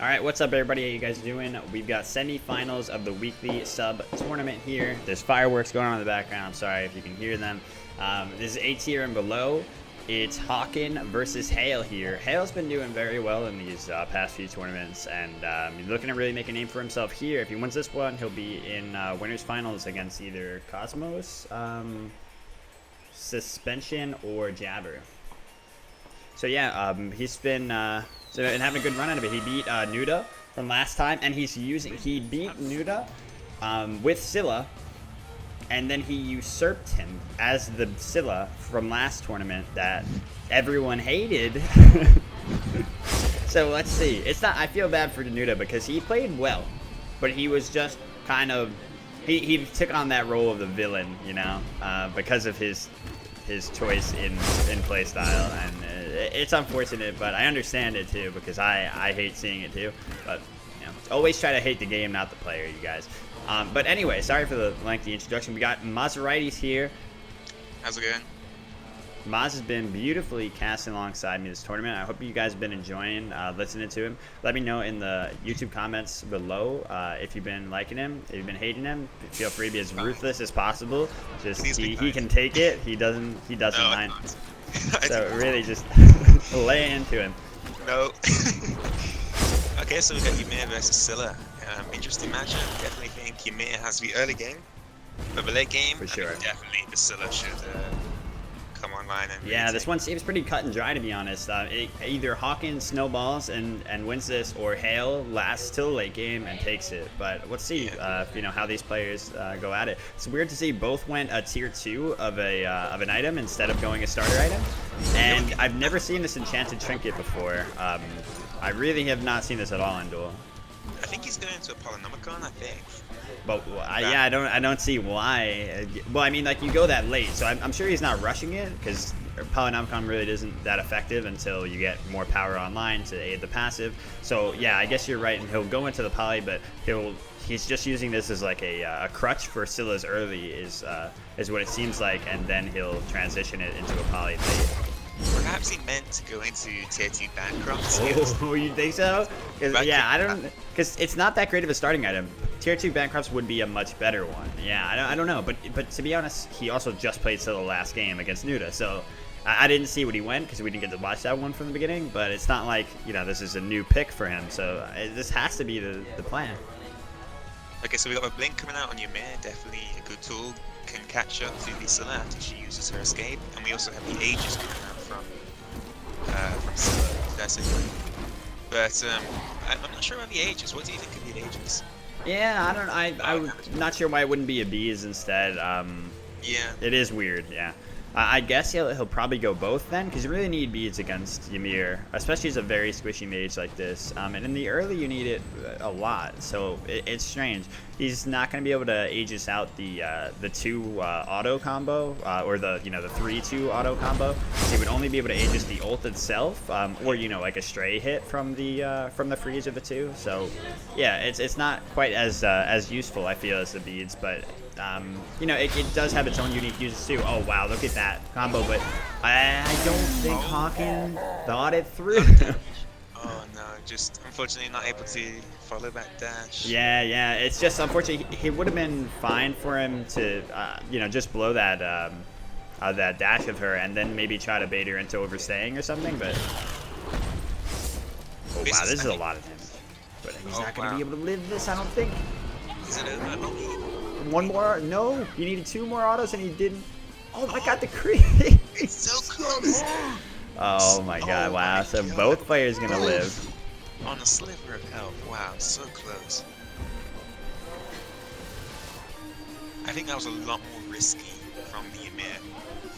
Alright, what's up everybody? How you guys doing? We've got semi-finals of the weekly sub tournament here. There's fireworks going on in the background. I'm sorry if you can hear them. This is A tier and below. It's Hawken versus Hale here. Hale's been doing very well in these past few tournaments, and he's looking to really make a name for himself here. If he wins this one, he'll be in winners finals against either Cosmos, Suspension, or Jabber. So yeah, he's been and having a good run out of it. He beat Nuda from last time, and he beat Nuda with Scylla, and then he usurped him as the Scylla from last tournament that everyone hated. So let's see. It's not. I feel bad for Nuda because he played well, but he was just kind of he took on that role of the villain, you know, because of his choice in playstyle, and it's unfortunate, but I understand it too because I hate seeing it too. But you know, always try to hate the game, not the player, you guys. But anyway, sorry for the lengthy introduction. We got Maserati's here. How's it going? Maz has been beautifully casting alongside me this tournament. I hope you guys have been enjoying listening to him. Let me know in the YouTube comments below if you've been liking him, if you've been hating him. Feel free to be as ruthless as possible. Just he can take it. He doesn't mind. So really just lay into him. No. Okay, so we got Ymir versus Scylla. Interesting matchup. Definitely think Ymir has the early game, but the late game, for sure. Definitely the Scylla should come online and yeah, this one seems pretty cut and dry, to be honest. Either Hawken snowballs and wins this, or Hale lasts till the late game and takes it. But let's see, you know, how these players go at it. It's weird to see both went a tier 2 of an item instead of going a starter item, and I've never seen this enchanted trinket before. I really have not seen this at all in Duel. I think he's going to a Polynomicon, I think. But yeah, I don't see why. Well, I mean, like, you go that late, so I'm sure he's not rushing it, because Polynomicon really isn't that effective until you get more power online to aid the passive. So yeah, I guess you're right, and he'll go into the poly, but he's just using this as like a crutch for Scylla's early is what it seems like, and then he'll transition it into a poly late. Perhaps he meant to go into tier 2 Bancroft. Oh, you think so? Yeah, because it's not that great of a starting item. Tier 2 Bancrofts would be a much better one. Yeah, I don't know, but to be honest, he also just played Scylla last game against Nuda, so I didn't see what he went because we didn't get to watch that one from the beginning. But it's not like, you know, this is a new pick for him, so this has to be the plan. Okay, so we got a blink coming out on Ymir, definitely a good tool. Can catch up to the Scylla after she uses her escape, and we also have the Aegis coming out from Scylla. That's it. But I'm not sure about the Aegis. What do you think of the Aegis? Yeah, I'm not sure why it wouldn't be a bees instead. Yeah. It is weird, yeah. I guess he'll probably go both then, because you really need beads against Ymir, especially as a very squishy mage like this. And in the early, you need it a lot, so it's strange. He's not going to be able to Aegis out the 2 auto combo, or the 3-2 auto combo. He would only be able to Aegis the ult itself, or like a stray hit from the freeze of the 2. So yeah, it's not quite as useful, I feel, as the beads, but you know, it does have its own unique uses too. Oh wow, look at that combo, but I don't think Hawken thought it through. Oh no, just unfortunately not able to follow that dash. Yeah, it's just unfortunate. It would have been fine for him to, just blow that that dash of her and then maybe try to bait her into overstaying or something. But oh wow, this is a lot of damage. But he's not going to be able to live this, I don't think. Is it over? One more? No, you needed 2 more autos and he didn't. Oh my god, the crit! It's so close! Oh my god, wow. So both players gonna live. On a sliver of health, wow, so close. I think that was a lot more risky from the Ymir.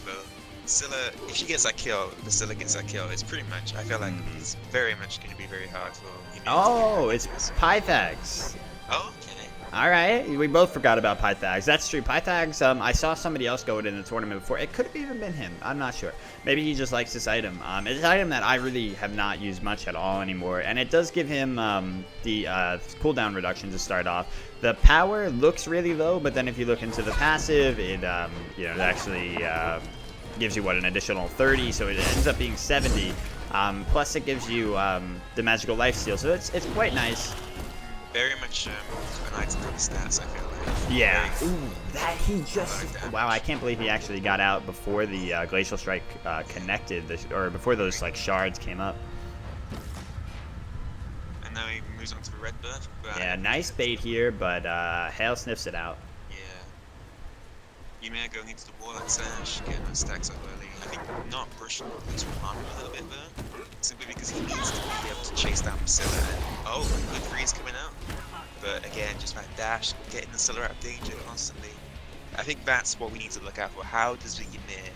But Scylla, if she gets that kill, the Scylla gets that kill, it's pretty much, I feel like it's very much going to be very hard for Ymir. Oh, it's Pythags. Oh, okay. Alright, we both forgot about Pythags. That's true. Pythags, I saw somebody else go it in the tournament before. It could have even been him. I'm not sure. Maybe he just likes this item. It's an item that I really have not used much at all anymore. And it does give him the cooldown reduction to start off. The power looks really low, but then if you look into the passive, it it actually gives you, what, an additional 30, so it ends up being 70. Plus, it gives you the magical lifesteal, so it's quite nice. Very much an item for the stats, I feel like. Yeah. Very Ooh, that he just. Wow, I can't believe he actually got out before the glacial strike connected, or before those like shards came up. And now he moves on to the red buff. But Yeah, nice bait here, but Hale sniffs it out. Yeah. Ymir going into the Warlock Sash, getting those stacks up early. I think not rushing into armor a little bit there, simply because he needs to be able to chase down Scylla. And, oh, good freeze coming out. But again, just that dash, getting the Scylla out of danger constantly. I think that's what we need to look out for. How does the Ymir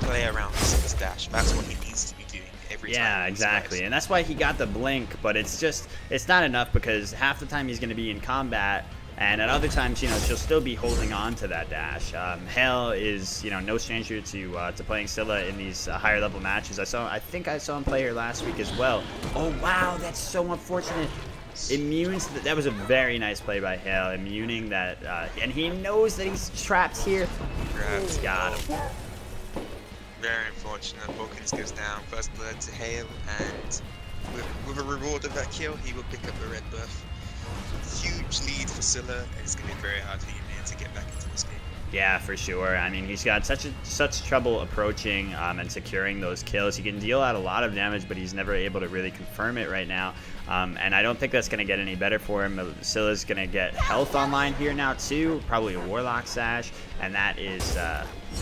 play around Scylla's dash? That's what he needs to be doing every time. Yeah, exactly. And that's why he got the blink, but it's not enough because half the time he's going to be in combat, and at other times, you know, she'll still be holding on to that dash. Hale is, you know, no stranger to playing Scylla in these higher level matches. I think I saw him play her last week as well. Oh wow, that's so unfortunate. Immunes. That was a very nice play by Hale, immuning that, and he knows that he's trapped here. Grabbed. Got him. Very unfortunate. Hawken goes down. First blood to Hale, and with a reward of that kill, he will pick up a red buff. Huge lead for Scylla, and it's going to be very hard for Ymir to get back into this game. Yeah, for sure. I mean, he's got such trouble approaching and securing those kills. He can deal out a lot of damage, but he's never able to really confirm it right now. And I don't think that's going to get any better for him. Scylla's going to get health online here now too, probably a Warlock Sash, and that is,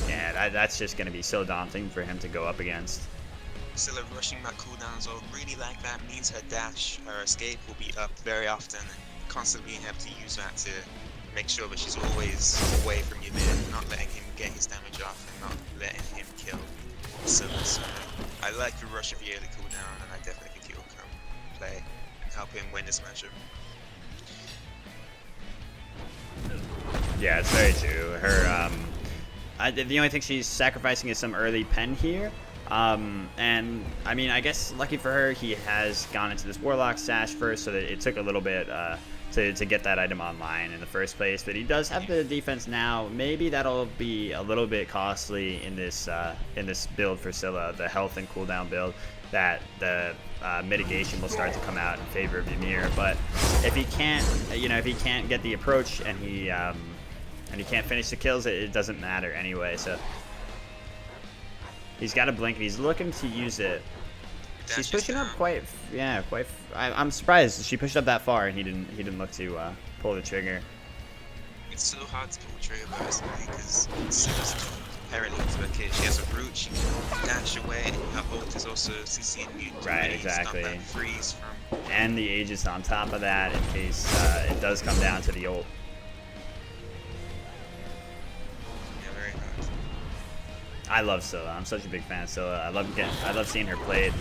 yeah, that's just going to be so daunting for him to go up against. Scylla rushing that cooldown as well, really like that, means her dash, her escape will be up very often, and constantly being able to use that to make sure that she's always away from Ymir, not letting him get his damage off and not letting him kill Scylla. So I like the rush of the early cooldown, and I definitely think he will come play and help him win this matchup. Yeah, it's very true. Her, the only thing she's sacrificing is some early pen here. And I mean, I guess lucky for her, he has gone into this Warlock Sash first, so that it took a little bit to get that item online in the first place. But he does have the defense now. Maybe that'll be a little bit costly in this build for Scylla, the health and cooldown build. That the mitigation will start to come out in favor of Ymir. But if he can't, you know, if he can't get the approach and he can't finish the kills, it doesn't matter anyway. So. He's got a blink and he's looking to use it. She's pushing up quite. I'm surprised she pushed up that far and he didn't look to pull the trigger. It's so hard to pull the trigger personally because Scylla's inherently into her kit. She has a root, she can dash away. Her ult is also CC immune. Right, exactly. Stop that freeze from. And the Aegis on top of that in case it does come down to the ult. I love Scylla. I'm such a big fan of Scylla. I love seeing her played.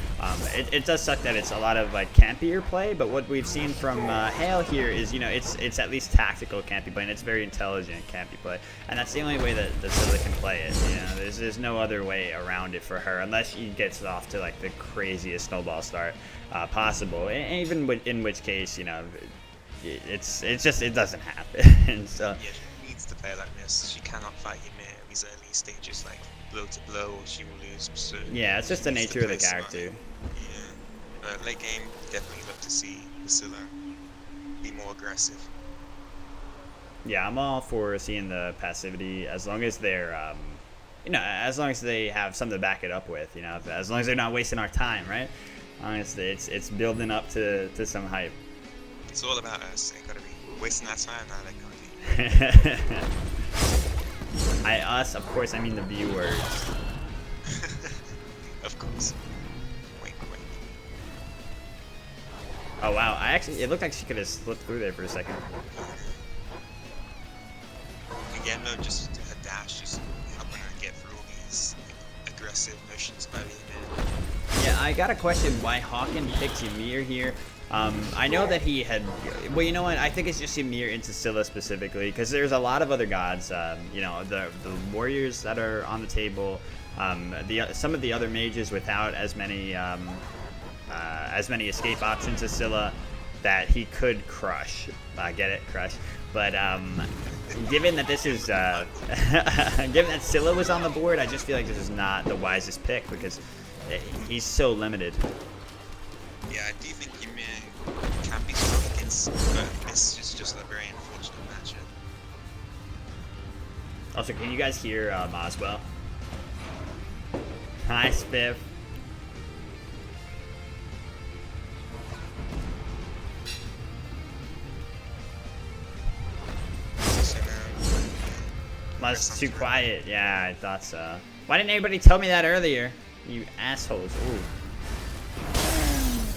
It does suck that it's a lot of like campier play, but what we've seen from Hale here is, you know, it's at least tactical campy play, and it's very intelligent campy play, and that's the only way that Scylla can play it. You know, there's no other way around it for her unless she gets off to like the craziest snowball start possible, and even in which case, you know, it doesn't happen. So yeah, she needs to play like this. She cannot fight Ymir in these early stages, like blow to blow, or she will lose. So yeah, it's just the nature of the character. Yeah, late game, definitely love to see Scylla be more aggressive. Yeah, I'm all for seeing the passivity as long as they're, you know, as long as they have something to back it up with. You know, as long as they're not wasting our time, right? As long as it's building up to some hype. It's all about us. They gotta be wasting our time now. They can't be. Us, of course, I mean the viewers. Of course. Wink, wink. Oh wow, it looked like she could have slipped through there for a second. Again, though, just a dash, just helping her get through all these aggressive motions by the Ymir. Yeah, I got a question why Hawken picked Ymir here. I know that he had. Well, you know what? I think it's just Ymir into Scylla specifically because there's a lot of other gods. You know, the warriors that are on the table. Some of the other mages without as many escape options as Scylla that he could crush. Get it, crush. But given that this is given that Scylla was on the board, I just feel like this is not the wisest pick because he's so limited. Yeah, I do think Ymir can be strong against, but this is just a very unfortunate matchup. Also, can you guys hear Moswell? Hi, Spiff. So now, Must too quiet. Yeah, I thought so. Why didn't anybody tell me that earlier? You assholes. Ooh.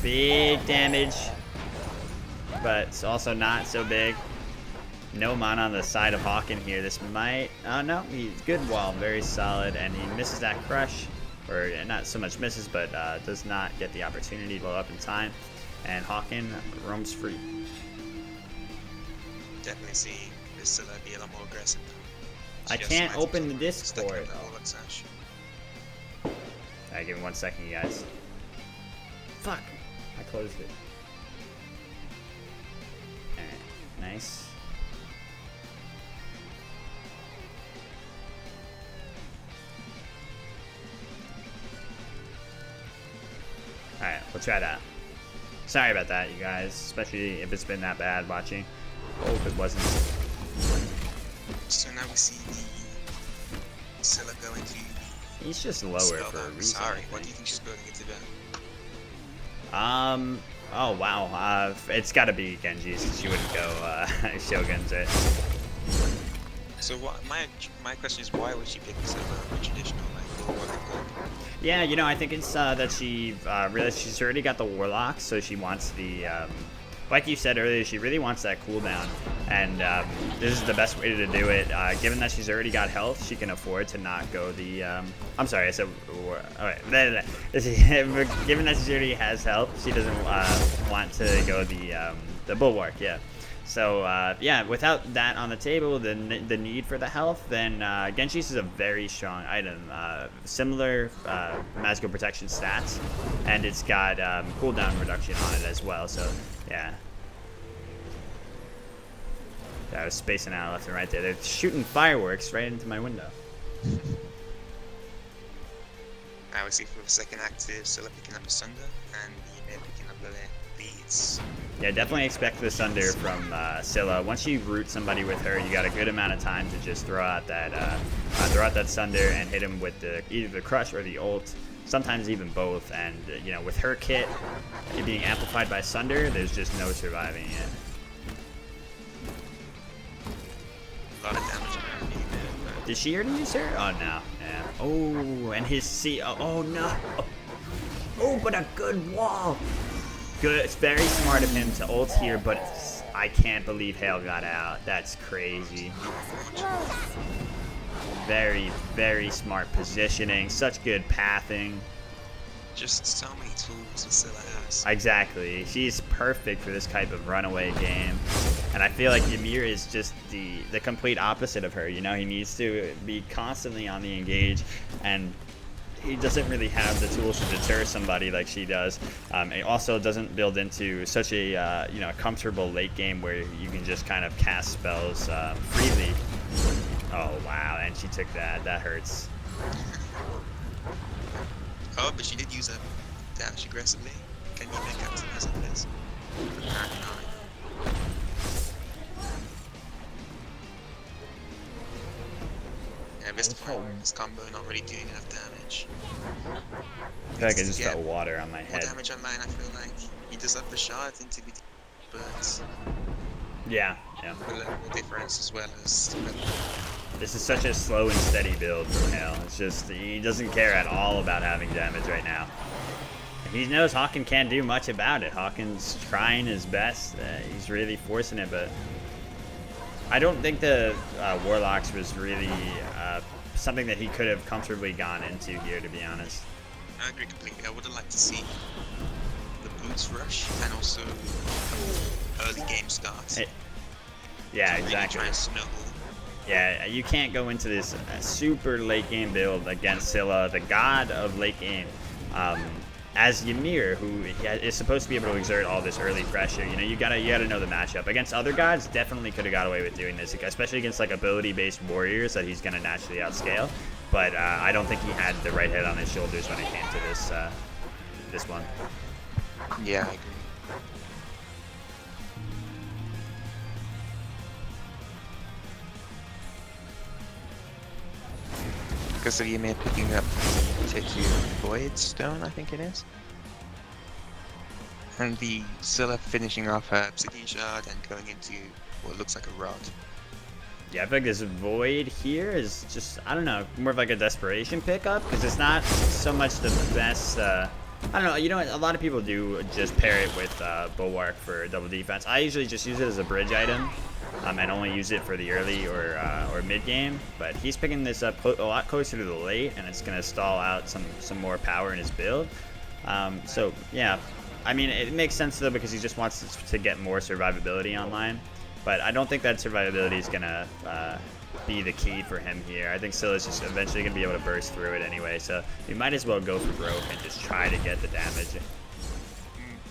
Big damage, but it's also not so big. No mana on the side of Hawken here. This might... Oh, no. He's good wall. Very solid. And he misses that crush. Or not so much misses, but does not get the opportunity to blow up in time. And Hawken roams free. definitely see this Scylla be a lot more aggressive. I can't open the Discord. Alright, give me 1 second, you guys. Fuck. I closed it. Alright, nice. Alright, we'll try that. Sorry about that, you guys, especially if it's been that bad watching. Hope it wasn't. So now we see the Scylla going to... He's just lower for a reason. Sorry, what do you think she's going into that? Oh wow, it's gotta be Genji's, because she wouldn't go, Shogun's it. So what, my question is, why would she pick Scylla over traditional, like, Warlock? Yeah, you know, I think it's, that she, realized she's already got the Warlock, so she wants the, like you said earlier, she really wants that cooldown, and this is the best way to do it. Given that she's already got health, she can afford to not go the, I'm sorry, I said, alright, given that she already has health, she doesn't want to go the Bulwark, yeah. So, yeah, without that on the table, the need for the health, then Genji's is a very strong item. Similar magical protection stats, and it's got cooldown reduction on it as well, so, yeah. I was spacing out left and right there. They're shooting fireworks right into my window. Now we see for the second active, Scylla picking up the Sunder, and Ymir picking up the leads. Yeah, definitely expect the Sunder from Scylla. Once you root somebody with her, you got a good amount of time to just throw out that Sunder and hit him with either the crush or the ult. Sometimes even both. And you know, with her kit being amplified by Sunder, there's just no surviving it. A lot of damage on Ymir. Did she already use her? Oh no. Yeah. Oh, and his C. Oh no. Oh, but a good wall. Good. It's very smart of him to ult here, but I can't believe Hale got out. That's crazy. Very, very smart positioning. Such good pathing. Just so many tools that Scylla has. Exactly. She's perfect for this type of runaway game. And I feel like Ymir is just the complete opposite of her. You know, he needs to be constantly on the engage, and he doesn't really have the tools to deter somebody like she does. It also doesn't build into such a you know, comfortable late game where you can just kind of cast spells freely. Oh wow, and she took that. That hurts. Oh, but she did use a dash aggressively. Can you make capitalize on this? Apparently not. Yeah, this combo not really doing enough damage. I feel like I just got water on my head. More damage online, I feel like. He does have the shot into the but yeah. the level difference as well as This is such a slow and steady build from Hale. It's just, he doesn't care at all about having damage right now. He knows Hawken can't do much about it. Hawken's trying his best. He's really forcing it, but I don't think the Warlocks was really something that he could have comfortably gone into here, to be honest. I agree completely. I would have liked to see the boots rush and also early game start. Yeah, to exactly. Really try and snowball. Yeah, you can't go into this super late game build against Scylla, the god of late game, as Ymir, who is supposed to be able to exert all this early pressure. You know, you gotta know the matchup. Against other gods, definitely could have got away with doing this, especially against like ability-based warriors that he's gonna naturally outscale. but I don't think he had the right head on his shoulders when it came to this one. Yeah, I agree. Because of Ymir picking up the Titu Void Stone, I think it is. And the Scylla finishing off her Obsidian Shard and going into what looks like a rod. Yeah, I feel like this Void here is just, I don't know, more of like a desperation pickup, because it's not so much the best, I don't know, you know what, a lot of people do just pair it with Bulwark for double defense. I usually just use it as a bridge item, and only use it for the early or mid game, but he's picking this up a lot closer to the late, and it's going to stall out some more power in his build. So, yeah, I mean, it makes sense though, because he just wants to get more survivability online. But I don't think that survivability is going to be the key for him here. I think Scylla's just eventually going to be able to burst through it anyway, so we might as well go for broke and just try to get the damage.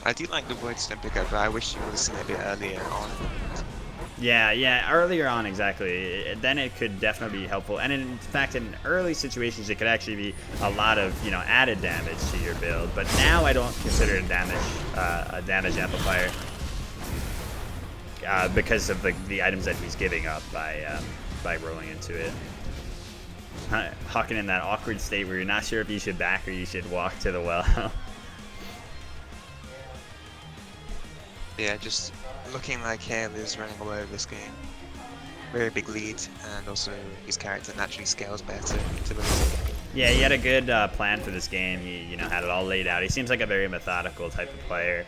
I do like the Void Stone pickup, but I wish you would have seen it a bit earlier on. Yeah, earlier on, exactly. Then it could definitely be helpful. And in fact, in early situations, it could actually be a lot of, you know, added damage to your build. But now I don't consider it a damage amplifier. Because of the items that he's giving up by rolling into it. Hawken in that awkward state where you're not sure if you should back or you should walk to the well. Yeah, just looking like Hale is running away with this game. Very big lead, and also his character naturally scales better into the lead. Yeah, he had a good plan for this game. He, you know, had it all laid out. He seems like a very methodical type of player,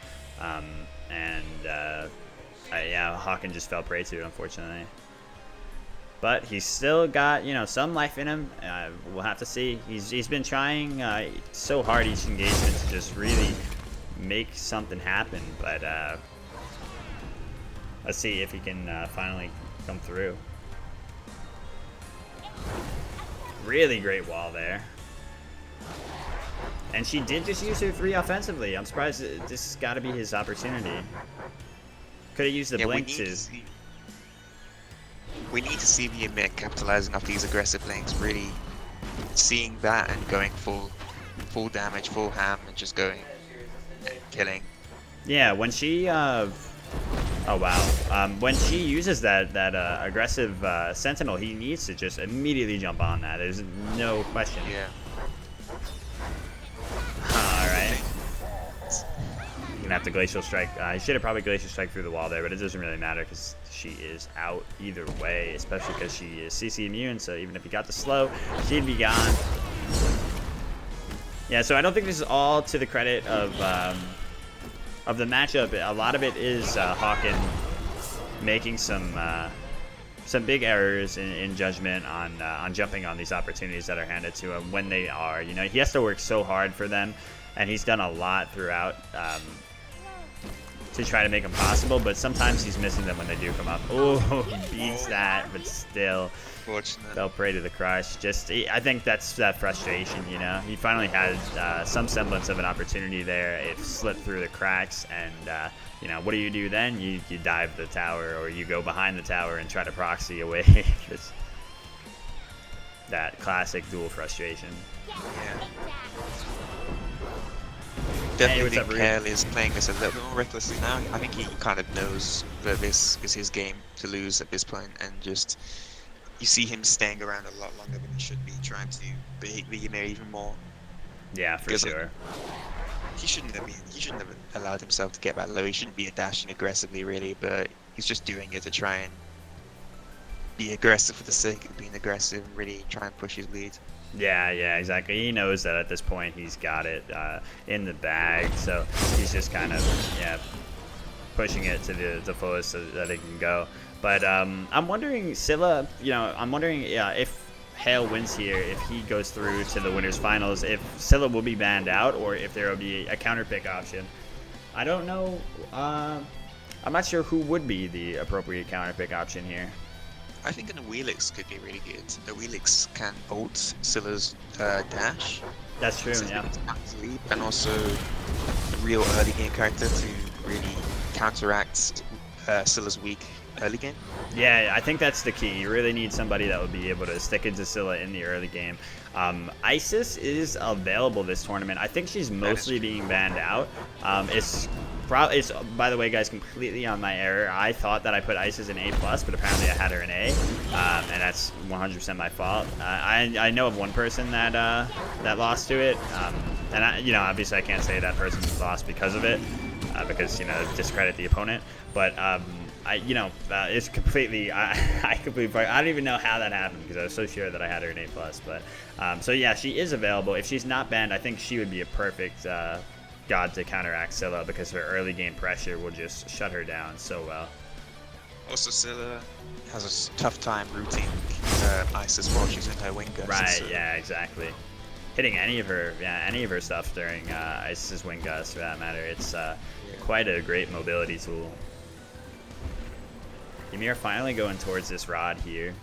yeah, Hawken just fell prey to it, unfortunately. But he's still got, you know, some life in him. We'll have to see. He's been trying so hard each engagement to just really make something happen. But let's see if he can finally come through. Really great wall there. And she did just use her 3 offensively. I'm surprised this has got to be his opportunity. Could have used the blink too. We need to see the Ymir capitalizing off these aggressive blinks, really seeing that and going full damage, full ham, and just going and killing. Yeah, when she oh wow, when she uses that aggressive sentinel, he needs to just immediately jump on that. There's no question. Yeah. All right. Gonna have to glacial strike. He should have probably glacial strike through the wall there, but it doesn't really matter because she is out either way, especially because she is CC immune. So even if he got the slow, she'd be gone. Yeah, so I don't think this is all to the credit of the matchup. A lot of it is Hawken making some big errors in judgment on jumping on these opportunities that are handed to him when they are. You know, he has to work so hard for them, and he's done a lot throughout. To try to make them possible, but sometimes he's missing them when they do come up. Oh, beats that, but still fell prey to the crush. I think that's that frustration, you know. He finally had some semblance of an opportunity there. It slipped through the cracks, and you know, what do then? You dive the tower, or you go behind the tower and try to proxy away. Just that classic duel frustration. Yeah. Definitely think Hale is playing this a little bit more recklessly now. I think he kind of knows that this is his game to lose at this point, and just you see him staying around a lot longer than he should be, trying to beat the Ymir even more. Yeah, for sure. He shouldn't have allowed himself to get that low. He shouldn't be dashing aggressively, really, but he's just doing it to try and be aggressive for the sake of being aggressive, and really try and push his lead. Yeah, exactly. He knows that at this point he's got it in the bag, so he's just kind of pushing it to the fullest so that it can go. But I'm wondering, Scylla, you know, if Hale wins here, if he goes through to the winners finals, if Scylla will be banned out or if there will be a counter pick option. I don't know. I'm not sure who would be the appropriate counter pick option here. I think an Awelix could be really good. Awelix can ult Scylla's dash. That's true, yeah. And also a real early game character to really counteract Scylla's weak early game. Yeah, I think that's the key. You really need somebody that would be able to stick into Scylla in the early game. Isis is available this tournament. I think she's mostly being banned out. It's by the way, guys, completely on my error. I thought that I put Isis in A+, but apparently I had her in A, and that's 100% my fault. I know of one person that that lost to it, and obviously I can't say that person lost because of it, because discredit the opponent. But it's completely I completely I don't even know how that happened because I was so sure that I had her in A+. But so yeah, she is available. If she's not banned, I think she would be a perfect god to counteract Scylla because her early game pressure will just shut her down so well. Also, Scylla has a tough time rooting Isis while she's in her wing gust. Right. So. Yeah. Exactly. Hitting any of her stuff during Isis's wing gust, for that matter, it's quite a great mobility tool. Ymir finally going towards this rod here.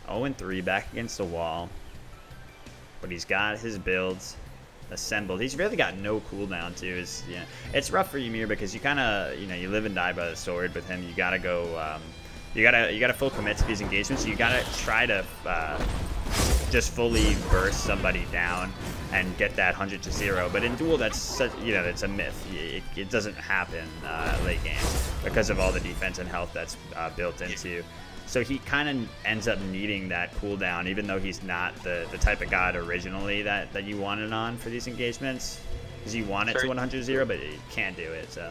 0-3 back against the wall, but he's got his builds assembled. He's really got no cooldown too. It's rough for Ymir because you kind of you live and die by the sword. With him, you gotta go. You gotta full commit to these engagements. So you gotta try to just fully burst somebody down and get that 100 to 0. But in Duel, that's such, it's a myth. It doesn't happen late game because of all the defense and health that's built into. So he kind of ends up needing that cooldown, even though he's not the type of god originally that you wanted on for these engagements. Because you want it to 100-0, but you can't do it. So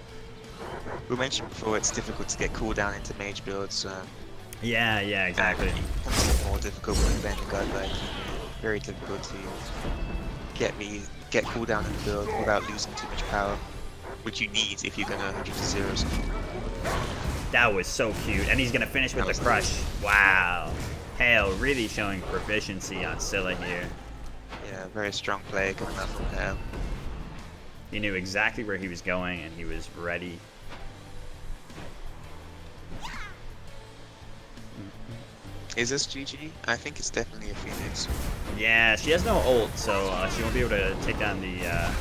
we mentioned before it's difficult to get cooldown into mage builds. Yeah, exactly. It becomes even more difficult when you ban a god like Ymir. Very difficult to get cooldown in the build without losing too much power, which you need if you're gonna 100-0 something. That was so cute, and he's gonna finish with the crush. Wow, Hale really showing proficiency on Scylla here. Yeah, very strong play coming up from Hale. He knew exactly where he was going, and he was ready. Is this GG? I think it's definitely a Phoenix. Yeah, she has no ult, so she won't be able to take down the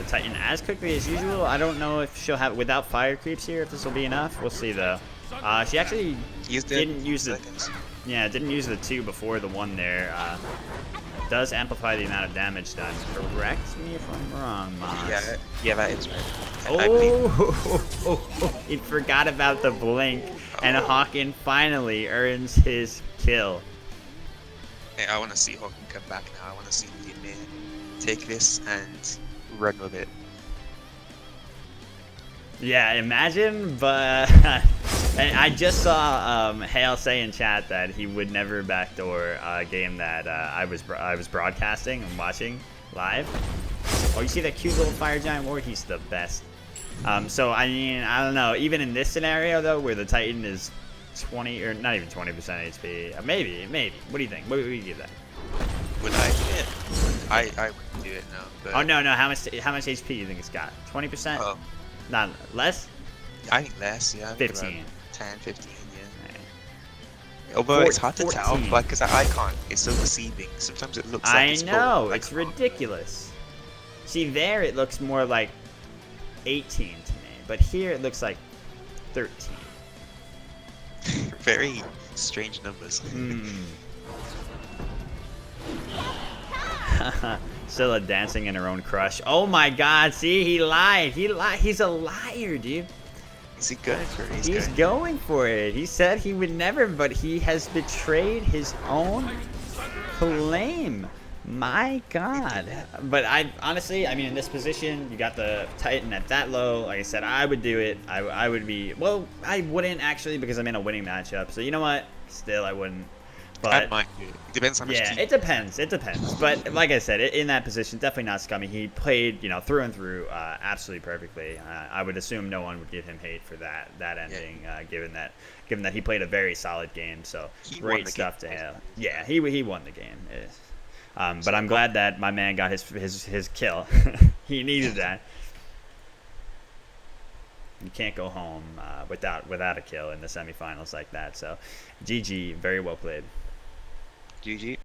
Titan as quickly as usual. I don't know if she'll have, without fire creeps here, if this will be enough. We'll see though. She actually didn't use the 2 before the 1 there. Does amplify the amount of damage done. Correct me if I'm wrong, Moss. Yeah, that is right. He forgot about the blink, and Hawken finally earns his kill. Hey, I want to see Hawken come back now. I want to see Ymir take this and run with it. Yeah, imagine, but I just saw Hale say in chat that he would never backdoor a game that I was broadcasting and watching live. Oh, you see that cute little fire giant ward? He's the best. So I mean, I don't know. Even in this scenario though, where the Titan is 20 or not even 20% HP, maybe. What do you think? What would you give that? Would I do it? I wouldn't do it now. But... Oh no, how much HP do you think it's got? 20%? Oh. Not less? I think less, yeah. 15. 10, 15, yeah. Right. Although it's hard to tell, like, because that icon is so deceiving. Sometimes it looks like it's know, full, it's ridiculous. See, there it looks more like 18 to me, but here it looks like 13. Very strange numbers. Scylla dancing in her own crush. Oh my god, see, he lied. He's a liar, dude. Is he going for it? He's going for it. He said he would never, but he has betrayed his own claim. My god. But honestly, I mean, in this position, you got the Titan at that low. Like I said, I would do it. I would be, well, I wouldn't actually because I'm in a winning matchup. So you know what? Still, I wouldn't. But I might do it. It depends how much. Yeah, it depends. But like I said, in that position, definitely not scummy. He played, through and through, absolutely perfectly. I would assume no one would give him hate for that ending, given that he played a very solid game. So great stuff to have. Yeah, he won the game. But I'm glad that my man got his kill. He needed that. You can't go home without a kill in the semifinals like that. So, GG, very well played. GG.